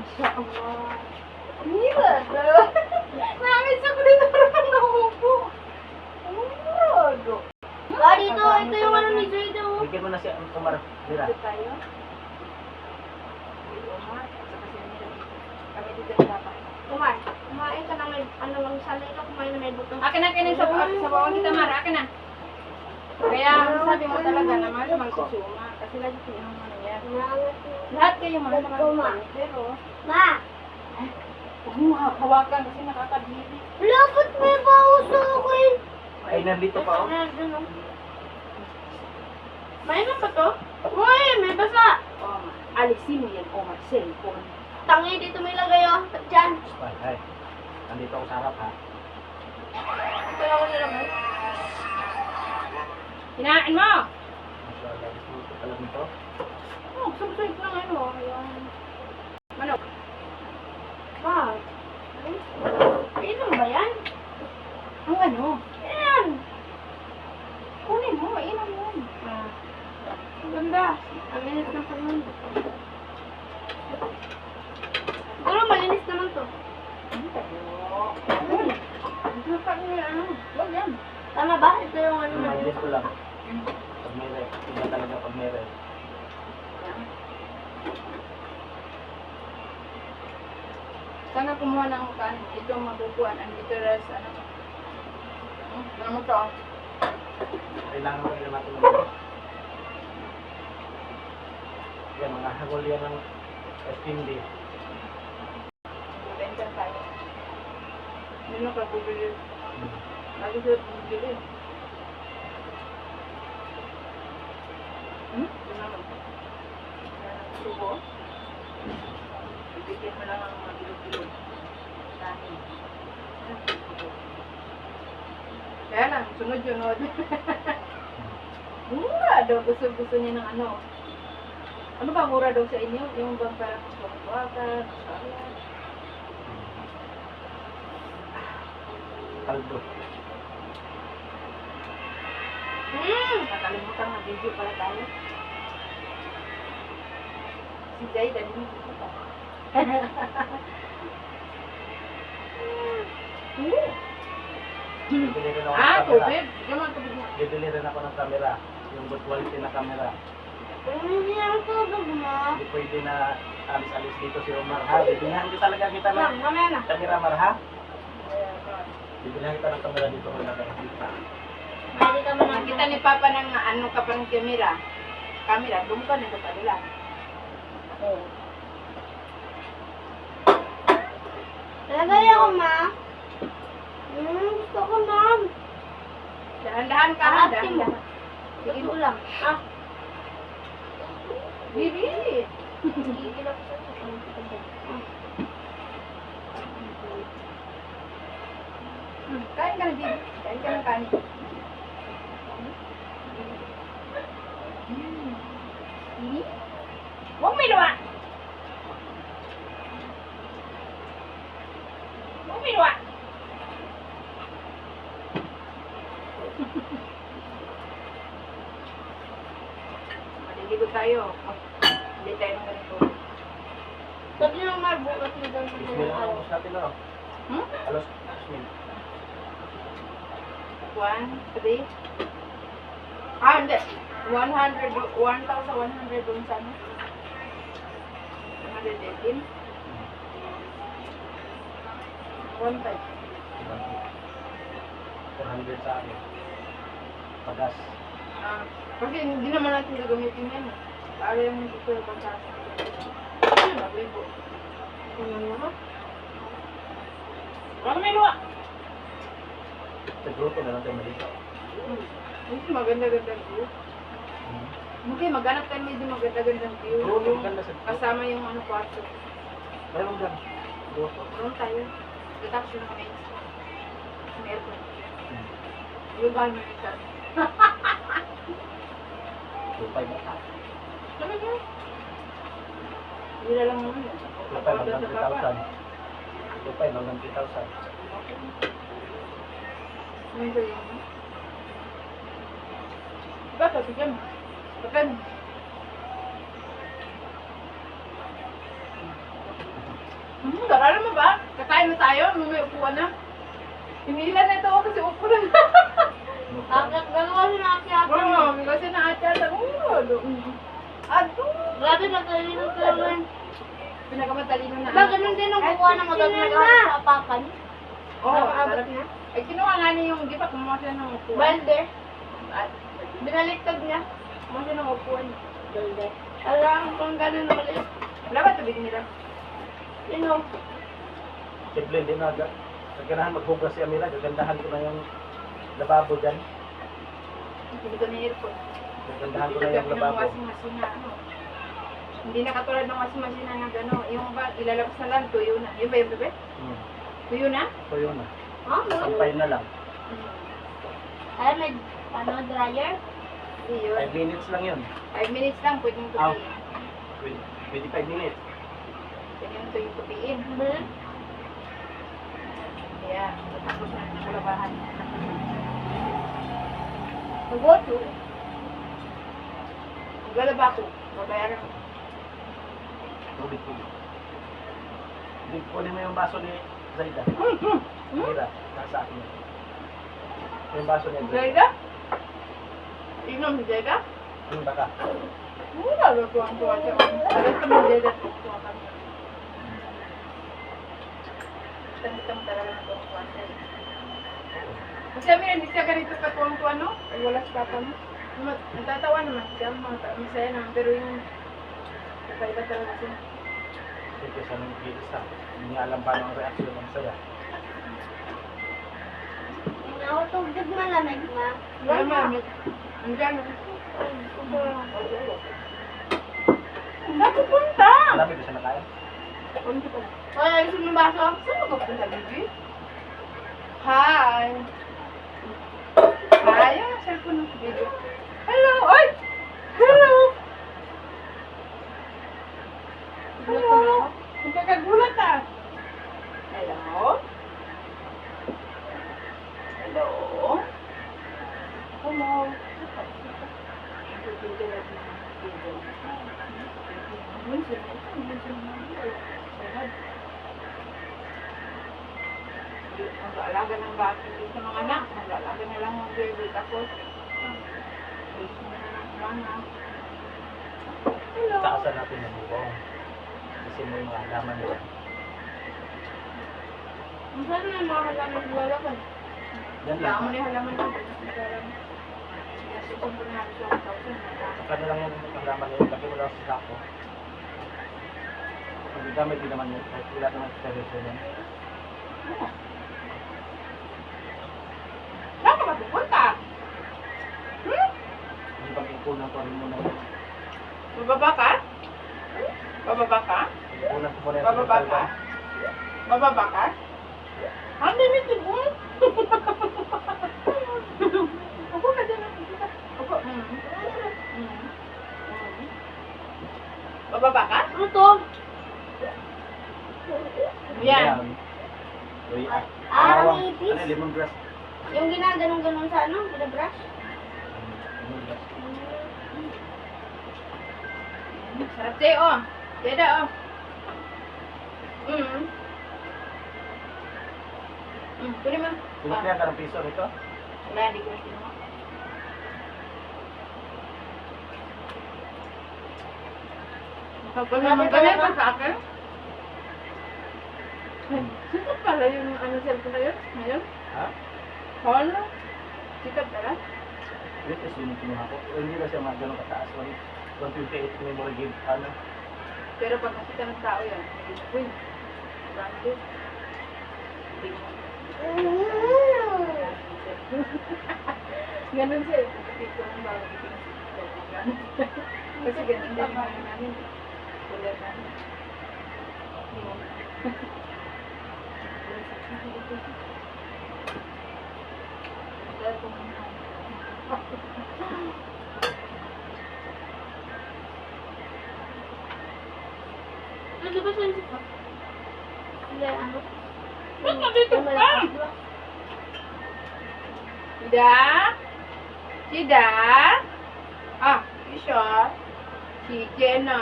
Masya Allah. Mira, namin sa kulito naman naupo. Mira, Ah, ito yung ano ni Joy daw. Bigyan mo na si Umar. Dira. dito tayo. Umar, at saka si Amira. Kami dito na dapat. Kumar, kumain ka na may, ano lang, sanay ka kumain na may buto. Akin na kayo sa bawang kita, Mara. Akin na. Kaya sabi mo talaga naman magsusuma. Kasi lagi ko yung ano yan. Lahat kayo mga naman. Pero, Ma, huwag mo hawakan kasi nakakadiri. lapot may bawas sa akin. Ay, nandito pa oh. May na pa to? Uy, may basa. Oh, alisin mo yan, Omar. Cellphone. Tangi dito may lagay oh. Diyan. Ay, nandito ako sa harap ha. Ito lang ko nilaman. Hinain mo! Masyala, gusto ko pala nito. Oh, subscribe lang ano. Ayan. Manok. Ma, inom ba yan? Ang ano? Yan. Kunin mo, mainam mo. Ah. Ang ganda. Ang linis ng panahon. Pero malinis naman to. Wag yan. Tama ba? Ito yung ano na. Mabilis ko lang. Pag may rep. Iba talaga pag may rep. Sana kumuha ng kan. Ito mabubuan. Andito rin sa ano. Ano mo to? Kailangan mo rin matulog. Yan, mga hagol yan ng SPMD. Benta tayo. Hindi na ka bubili. Lagi sila bubili. Ito naman. Subo. Ibigyan mo lang ang mabilog-bilog. Dami. Kaya lang, sunod-sunod. Mura daw. Gusto niya ng ano. Ano ba mura daw sa inyo? Yung bang parang pagkawakan, salad. Kaldo. Nakalimutan na video pala tayo. Si Jay, dali mo dito pa. Bibili rin ako ng Ah, camera. tubig. Bigyan mo ang tubig mo. Bibili rin ako ng camera. Yung good quality na camera. Hindi ang tubig mo. Hindi pwede na alis-alis dito si Omar ha. Bibilihan kita talaga kita Ma'am, ng mamaya na. camera Mar ha. Bibilihan kita ng camera dito kung nakakita. Pwede ka mo na. Nakita ni Papa ng ano ka pang camera. Camera, doon ka nito pa nila. Oo. Lagay ako, ma. Gusto ko, ma'am. Dahan-dahan ka ha, Ate mo. dahan-dahan. Sige ko lang. Ah. Bibi. Gigil ako sa Kain ka na, Bibi. Kain ka ng kanin. Huwag may luwa. Huwag may luwa. Maliligo tayo. Hindi tayo ng ganito. Sabi ng mar, bukas mo daw sa Bismillah ang araw. ubos natin no. Hmm? Alos, bismillah. 1, 3. Ah, hindi. 1,100 dun sa ano? 118. 1,500. 400 sa akin. Pagas. Ah, kasi hindi naman natin gagamitin yan eh. Para yung gusto yung pagkasa. Mag-libo. Ano na? Ano may luwa? Sa grupo na lang tayo malito. Hindi maganda-ganda view. Okay, maghanap tayo medyo maganda-gandang view. Oo, Yung maganda sa kasama yung ano kwarto. Meron dyan. Grupo. Meron tayo. Detach yun kami. May aircon. Yung ba may aircon? 2.5 ba? Ano ba? Hindi na lang naman yun. 2.5 hanggang 3,000. 2.5 hanggang 3,000. Ano ba yun? Diba ito? Bigyan mo. Papen. Darala mo ba? Kakain na tayo, may upuan na. Pinilan na ito ako kasi upo na. Agad gagawa si Naki ako. Oo, kasi na-atyata. Ato. Grabe, matalino talaga yun. Pinakamatalino na. Diba, ganun din ang kukuha ng magandang nag-ahap sa apakan. Oo, Nakakaabot na. Ay, kinuha nga niya yung, di ba, kumuha siya ng upuan. Balde. At, Binaliktad niya. kumuha siya ng upuan. Balde. Alam, kung ganun na maliit. Wala ba tubig nila? Yun o. Simple, hindi na. Nagkanahan maghugas si Amira. Gagandahan ko na yung lababo dyan. Hindi ko ni aircon. Gagandahan ko na yung lababo. Washing machine na, ano. Hindi na katulad ng washing machine na gano. Yung ba, ilalabas na lang, tuyo na. Yun ba yung bebe? Hmm. Tuyo na? So yun na. Ha? Sampay na lang. Ay, may dryer? Tuyo. 5 minutes lang yun. 5 minutes lang, pwedeng Ah. tupiin. 25 minutes. Pwedeng tuyo tupiin. Hmm. Kaya, tapos na ng kulabahan. Magoto. Maglalaba ko. Babayaran ko. Tubig. Hindi, kunin mo yung baso ni Zaida. Mira, nasa akin yun. Yung baso niya. Zayda? Inom si Zayda? Baka. Wala, lutuan-tuwa siya. Alam ko ni Zayda, tuwa kami. Tangitang talaga ng tuwa siya. Kasi kami hindi siya ganito katuwang-tuwa, no? Ay, wala sa papa mo. Natatawa naman siya, masaya naman. Pero yung kakaiba talaga siya. Kasi sa nang isa. Hindi niya alam paano ang reaksyon ng saya. Nakatugtog malamig ma. Kaya mami, andyan. Saan pupunta? Marami ba siya nakain? Punta pa. Wala yung sumabaso. Saan mo pupunta, baby? Hi! Hi! Ang cellphone ng baby. Hello! Ay! Hello! Hello! Ang kakagulat ah! Hello? Hello? Hello? Mag-aalaga ng bata sa mga anak. Mag-aalaga na lang ng baby. Tapos, hello? Taasan natin ng bubong. Kasi mo yung mga halaman nila. Ang saan na yung mga halaman wala ko? Yan Kaya lang. mo na yung halaman ko. Nasipon ko na namin sa 1,000. Saka na lang yung halaman nila. Laki mo lang sa sako. Pag gamit din naman yun. Kahit wala naman sa seryoso yan. Saan ka mapupunta? Hindi pag ikunan ko rin muna yun. Bababa ka? Bababa ka? Ikunan ko muna yung Bababa ka? salban. Bababa ka? Ang limited mo? Upo ka dyan. Upo. Bababa ka? Ano to? Yan. Uy, Ang ipis? ano, lemongrass. Yung ginaganong-ganon sa ano? Binabrush? Lemongrass. Sarap tayo, oh. Yada, oh. Kunin mo. Pinagkaya ka ng piso nito? Wala, hindi ko na sinuha. Kapag naman kami pa sa akin. Sikat pala yung ano cellphone na yun? Ngayon? Ha? Hala? Sikat pala? Ito is yun yung kinuha ko. Hindi na siya mga ganun kataas. 128 memory gig. Ano? Pero pag nakita ng tao yan, uy, branded. Ganun siya. Pagkakita ng bago. Kasi ganun din yung ano namin. Kulit namin. Ano ba siya yung hindi, ano? Ba't nandito Yung ka? malakas, diba? Sida? Sida? Ah, Isha? Si Jenna?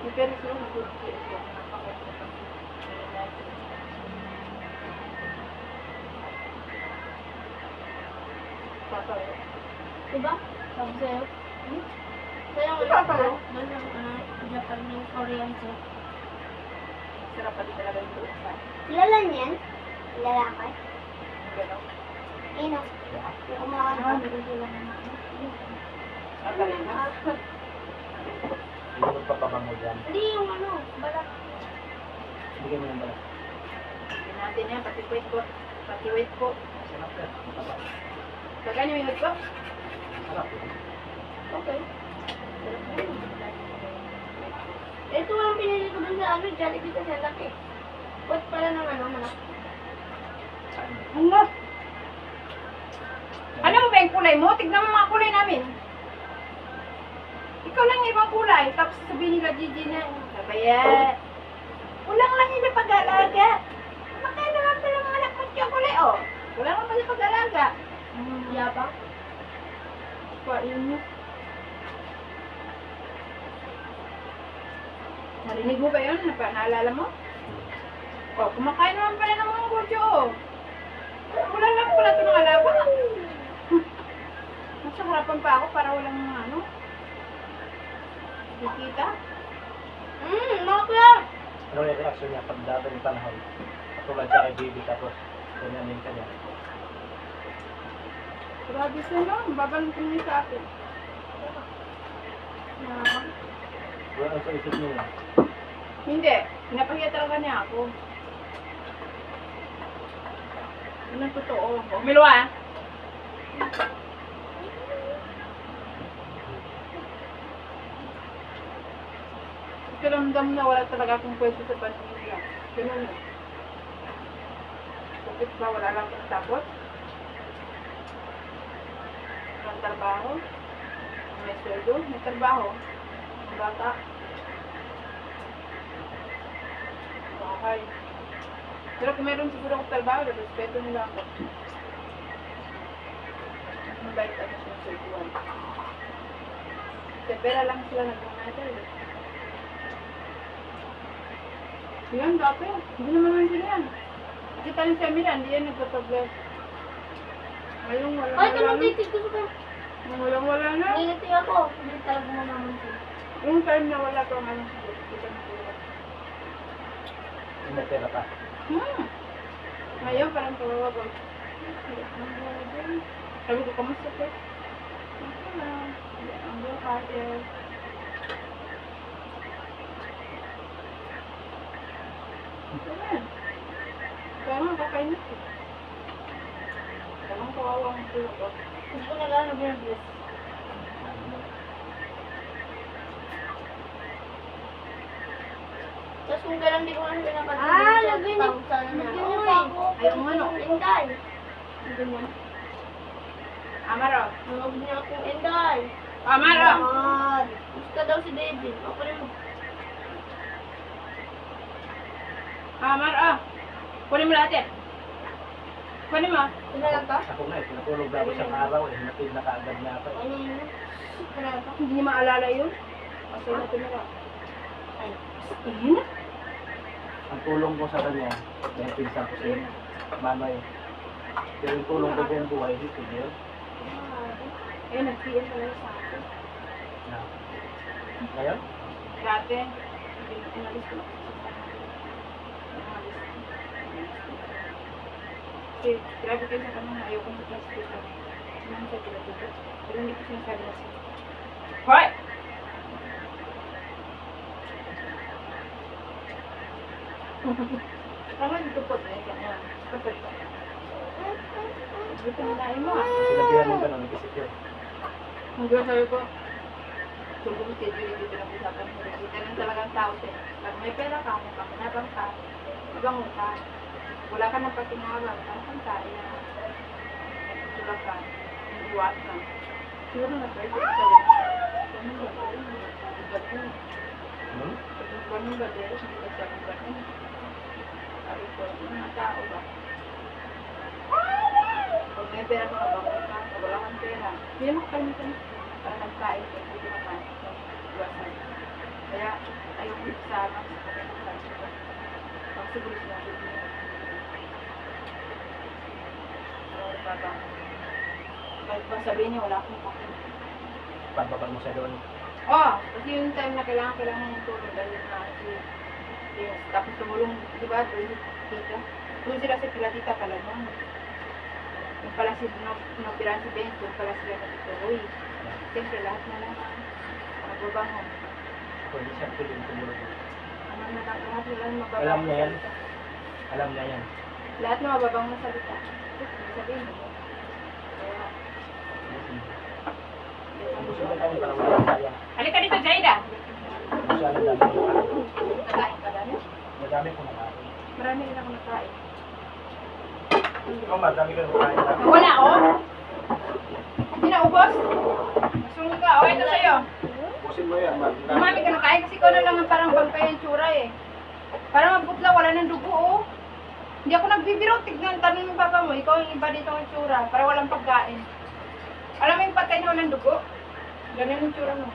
Si Pero sila good to ito. Tatayo. Diba? Sabi sa'yo. Sa'yo ang Diba tayo? doon yung Japan yung Korean soup. Sarap pa din talaga yung tuot sa Kilala niyan? Lalaki? gano'n. Ino. Yung kumakain Ah, ko. Ang galing na. Hindi magpapabango dyan. Hindi yung ano, balat. Bigyan mo ng balat. Hindi natin yan, pati wait ko. Pati wait ko. Sarap yan. Mataba. Pagkano yung wait ko? Sarap yan. Okay. Ito ang pinili ko dun sa ano, Jollibee kasi laki. What pala ng ano, manok? Ano? Alam mo ba yung kulay mo? Tignan mo mga kulay namin. Ikaw lang yung ibang kulay. Tapos sabihin nila Gigi na, sabaya. Kulang lang yung pag-alaga. Makain naman pala mga anak mo chocolate, oh. Kulang lang pala pag-alaga. Yabang. Pa, yun mo. Narinig mo ba yun? Naalala mo? Oh, kumakain naman pala ng mga gudyo, oh. Kulang lang pala ito ng alaga. Nasa harapan pa ako para walang ano. Kikita? Manok yan! Ano yung reaction niya pag dapat yung panahon? Katulad siya kay Bibi tapos ganyan din kanya. Grabe siya, no? Babalutin niya sa akin. Wala ang sa isip niya. Hindi. Pinapahiya talaga niya ako. Yun ang totoo. Umiluwa, ah. Kiramdam na wala talaga akong pwede sa pamilya. Ganun. Bakit ba wala lang akong tapos? Walang trabaho? May sweldo? May trabaho? Ang bata? Okay. Pero kung meron siguro akong trabaho, respeto nila ako. Mas mabait ako sa sweldoan. Kasi pera lang sila nag-matter. Yan, dati. Hindi naman lang sila yan. Kita rin sa Mila, hindi yan nagpa-problem. Ngayong Ay, wala-wala na. tumatitid ko sa Ngayong walang-wala na. Niliti ako. Hindi talaga mamamansin. Yung time na wala ka ngayon siguro. Kita na sila. May pera ka. Ngayon, parang kawawa ko. Sabi ko, kamusta ko? Okay lang. Ang buhay. Ayan. Kaya nga, kakain na siya. Parang kawawa ang tulog ko. Hindi ko nagano binabis. Tapos kung kailan di ko lang pinapansin yung chat, sana na. Ayaw mo, no? Inday. Ganyan. Amaro. Nangag niya akong Inday. Amaro! Gusto daw si David. Ako rin mo. Amaro! Kunin mo lahat yan. Kunin mo. Pinalap ka? Ako nga eh, pinatulog na ako isang araw eh. Natid na kaagad niya ako. Ano yun? Pinalap ka? Hindi niya maalala yun. Kasi na tumira. Ay. Ayun na. Ang tulong ko sa kanya, dahil pinsan ko si Manoy. Pero yung tulong ko buong buhay, dito yun. Eh, nag-PM talaga sa akin. Na. Ngayon? Dati, inalis ko na kasi sa kasi, grabe kayo sa kanya, ayoko sa class dito. Sinahan sa dito dito. Pero hindi ko sinasabi na siya. Hoy! Tama dito po, eh, ganyan. Kapag pa. Dito nila mo, ah. Sinabihan mo gano'n, nag-isip yun. Hanggang sabi ko, tulong si Julie dito na usapan mo. Dito lang talagang tao siya. Pag may pera ka, may pakinabang ka, ibang ka. Wala ka ng pakinabang, ang kain na. Tulak ka, iwas ka. Siguro na pwede ka rin. Ganun ba? Ganun. Hmm? Ganun ba? Ganun ba? Ganun. Sabi ko, mga tao ba? Pag may pera ka, mabangon ka. Pag wala kang pera, hindi mo kalimutan. Para nagkain ka, hindi ka makain. Iwasan. Kaya, ayoko Pag siguro sinabi niya. Kahit ba sabihin niya, wala akong pakin. Pagbabag mo siya doon. Kasi yung time na kailangan ng tulong dahil na yes. Tapos tumulong, di ba, doon tita. Doon sila sa pila tita pala noon. Yung pala si Nopiran si Ben, doon pala sila natutuloy. Siyempre, lahat na lang magbabango. Pwede siya tuloy tumulong. Ano na lang, lahat na lang mababango. Alam niya yan. salita. Alam niya yan. Lahat na mababango na salita. Sabihin mo. Kaya, Gusto mo kami para wala sayang. halika dito, Jaida. Masyado dami. Nakain ka dami? Madami ko nakain. Marami rin ako nakain. Ikaw madami ka nakain. Wala, Hindi na ubos? Masunod ka. Ito sa'yo. Pusin mo yan, man. Dumami ka nakain kasi ko na lang ang parang bangkay ang tsura eh. Parang maputla, wala ng dugo Hindi ako nagbibiro. Tignan, tanong yung papa mo. Ikaw yung iba dito ang tsura. Para walang pagkain. Alam mo yung patay na walang dugo? Ganun yung tsura mo.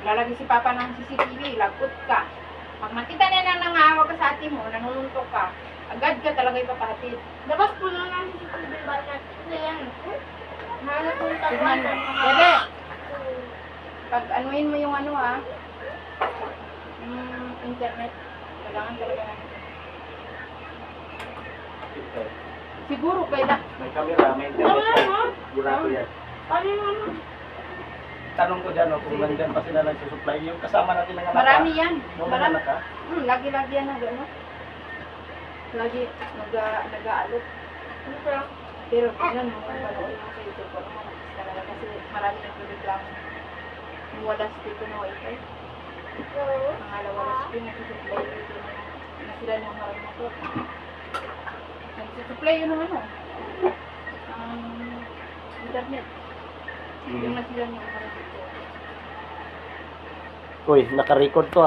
Maglalagay si papa ng CCTV. Lagot ka. Pag makita niya na nangahawa ka sa ate mo, nanununtok ka, agad ka talaga ipapahatid. Dapat puno na si Tibay ba natin. Kasi yan. Hanap ko yung Tignan tapuan. mo. Bebe, pag anuin mo yung internet, kailangan talaga natin. Siguro kaya May camera, may internet. Wala mo. Burado yan. Ano yung ano? Tanong ko dyan, kung nandyan pa sila nagsusupply. Yung kasama natin ng anak. marami yan. Yung Marami. anak ka. Lagi-lagi yan na gano'n. Lagi nag-aalok. Ano pa? Pero tignan mo, panood mo sa YouTube, parang manakis talaga kasi marami nagreklamo. Yung walang dito na wifi. Oo. Ang walang speed, nagsusupply dito na sila ng marami na to. Nagsusupply yun ng internet. Yung na sila ng marami dito. Uy, naka-record to